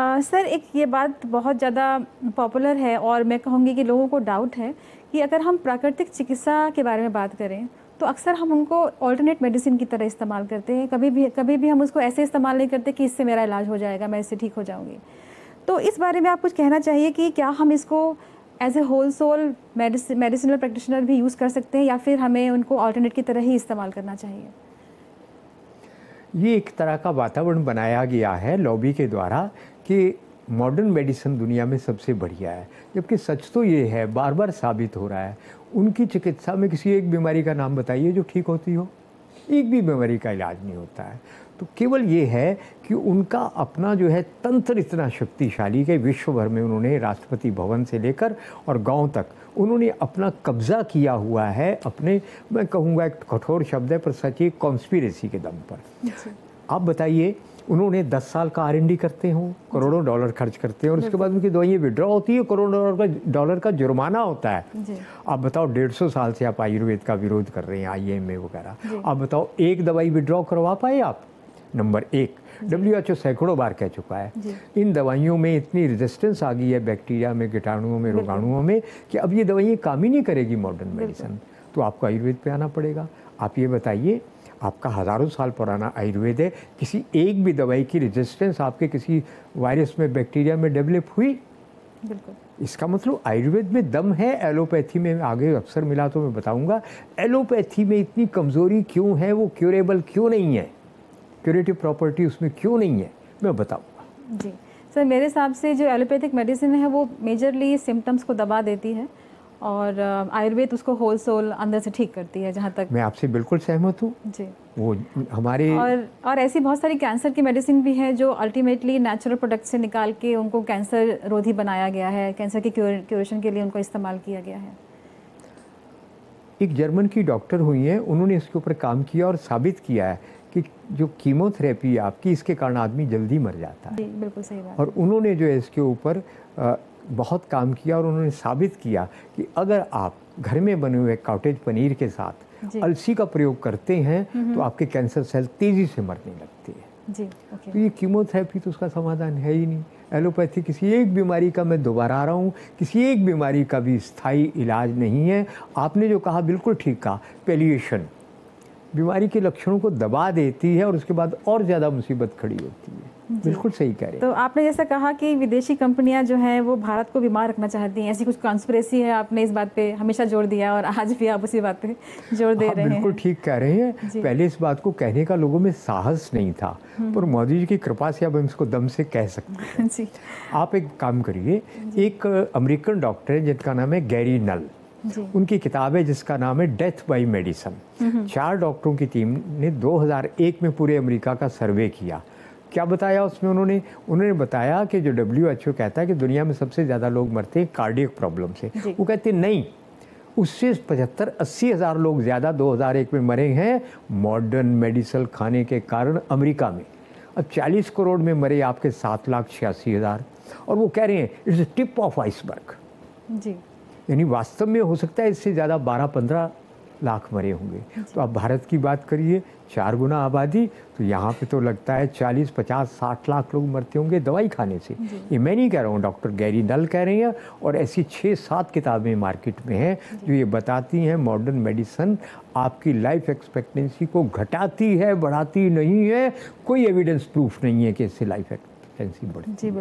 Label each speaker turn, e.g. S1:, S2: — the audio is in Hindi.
S1: सर एक ये बात बहुत ज़्यादा पॉपुलर है और मैं कहूँगी कि लोगों को डाउट है कि अगर हम प्राकृतिक चिकित्सा के बारे में बात करें तो अक्सर हम उनको ऑल्टरनेट मेडिसिन की तरह इस्तेमाल करते हैं। कभी भी हम उसको ऐसे इस्तेमाल नहीं करते कि इससे मेरा इलाज हो जाएगा, मैं इससे ठीक हो जाऊँगी। तो इस बारे में आप कुछ कहना चाहिए कि क्या हम इसको as a whole soul medicinal practitioner भी यूज़ कर सकते हैं या फिर हमें उनको ऑल्टरनेट की तरह ही इस्तेमाल करना चाहिए?
S2: ये एक तरह का वातावरण बनाया गया है लॉबी के द्वारा कि मॉडर्न मेडिसिन दुनिया में सबसे बढ़िया है, जबकि सच तो ये है, बार बार साबित हो रहा है। उनकी चिकित्सा में किसी एक बीमारी का नाम बताइए जो ठीक होती हो, एक भी बीमारी का इलाज नहीं होता है। तो केवल ये है कि उनका अपना जो है तंत्र इतना शक्तिशाली कि विश्व भर में उन्होंने राष्ट्रपति भवन से लेकर और गांव तक उन्होंने अपना कब्जा किया हुआ है अपने, मैं कहूँगा एक कठोर शब्द है पर सच ही, कॉन्स्पिरेसी के दम पर। आप बताइए, उन्होंने 10 साल का R&D करते हो, करोड़ों डॉलर खर्च करते हैं और उसके बाद उनकी दवाइयाँ विड्रॉ होती है, करोड़ों डॉलर का जुर्माना होता है। आप बताओ 150 साल से आप आयुर्वेद का विरोध कर रहे हैं, IMA वगैरह। आप बताओ एक दवाई विड्रॉ करवा पाए आप? नंबर एक, WHO सैकड़ों बार कह चुका है इन दवाइयों में इतनी रेजिस्टेंस आ गई है बैक्टीरिया में, कीटाणुओं में, रोगाणुओं में कि अब ये दवाइयाँ काम ही नहीं करेगी मॉडर्न मेडिसिन। तो आपको आयुर्वेद पे आना पड़ेगा। आप ये बताइए, आपका हज़ारों साल पुराना आयुर्वेद है, किसी एक भी दवाई की रेजिस्टेंस आपके किसी वायरस में, बैक्टीरिया में डेवलप हुई? बिल्कुल। इसका मतलब आयुर्वेद में दम है। एलोपैथी में आगे अक्सर मिला तो मैं बताऊंगा, एलोपैथी में इतनी कमज़ोरी क्यों है, वो क्यूरेबल क्यों नहीं है, क्यूरेटिव प्रॉपर्टी उसमें क्यों नहीं है, मैं बताऊंगा।
S1: जी सर, मेरे हिसाब से जो एलोपैथिक मेडिसिन है वो मेजरली सिम्टम्स को दबा देती है और आयुर्वेद उसको होल सोल अंदर से ठीक करती है। जहाँ तक
S2: मैं आपसे बिल्कुल सहमत हूँ जी। वो हमारे
S1: और ऐसी बहुत सारी कैंसर की मेडिसिन भी है जो अल्टीमेटली नेचुरल प्रोडक्ट से निकाल के उनको कैंसर रोधी बनाया गया है, कैंसर के क्यूरेशन के लिए उनको इस्तेमाल किया गया है।
S2: एक जर्मन की डॉक्टर हुई हैं, उन्होंने इसके ऊपर काम किया और साबित किया है कि जो कीमोथेरेपी आपकी, इसके कारण आदमी जल्दी मर जाता है।
S1: बिल्कुल सही बात।
S2: और उन्होंने जो है इसके ऊपर बहुत काम किया और उन्होंने साबित किया कि अगर आप घर में बने हुए कॉटेज पनीर के साथ अलसी का प्रयोग करते हैं तो आपके कैंसर सेल तेज़ी से मरने लगते हैं जी। तो ये कीमोथेरेपी तो उसका समाधान है ही नहीं। एलोपैथी किसी एक बीमारी का, मैं दोबारा आ रहा हूँ, किसी एक बीमारी का भी स्थायी इलाज नहीं है। आपने जो कहा बिल्कुल ठीक कहा, पैलिएशन बीमारी के लक्षणों को दबा देती है और उसके बाद और ज़्यादा मुसीबत खड़ी होती है। बिल्कुल सही कह रहे हैं।
S1: तो आपने जैसा कहा कि विदेशी कंपनियां जो हैं वो भारत को बीमार रखना चाहती हैं, ऐसी कुछ कॉन्स्पिरेसी है, आपने इस बात पे हमेशा जोर दिया और आज भी आप उसी बात पे जोर दे रहे हैं।
S2: बिल्कुल ठीक कह रहे हैं। पहले इस बात को कहने का लोगों में साहस नहीं था, पर मोदी जी की कृपा से अब हम इसको दम से कह सकते हैं जी। आप एक काम करिए, एक अमेरिकन डॉक्टर है जिनका नाम है गैरी नल, उनकी किताब है जिसका नाम है डेथ बाय मेडिसिन। 4 डॉक्टरों की टीम ने 2001 में पूरे अमेरिका का सर्वे किया। क्या बताया उसमें उन्होंने बताया कि जो WHO कहता है कि दुनिया में सबसे ज़्यादा लोग मरते हैं कार्डियक प्रॉब्लम से, वो कहते नहीं, उससे 75-80 हज़ार लोग ज़्यादा 2001 में मरे हैं मॉडर्न मेडिसिन खाने के कारण अमेरिका में। अब 40 करोड़ में मरे आपके 7,86,000 और वो कह रहे हैं इट्स टिप ऑफ आइसबर्ग जी। यानी वास्तव में हो सकता है इससे ज़्यादा 12-15 लाख मरे होंगे। तो आप भारत की बात करिए, 4 गुना आबादी, तो यहाँ पे तो लगता है 40, 50, 60 लाख लोग मरते होंगे दवाई खाने से। ये मैं नहीं कह रहा हूँ, डॉक्टर गैरी नल कह रही हैं और ऐसी 6-7 किताबें मार्केट में हैं जो ये बताती हैं मॉडर्न मेडिसिन आपकी लाइफ एक्सपेक्टेंसी को घटाती है, बढ़ाती नहीं है। कोई एविडेंस प्रूफ नहीं है कि इससे लाइफ एक्सपेक्टेंसी बढ़ती है।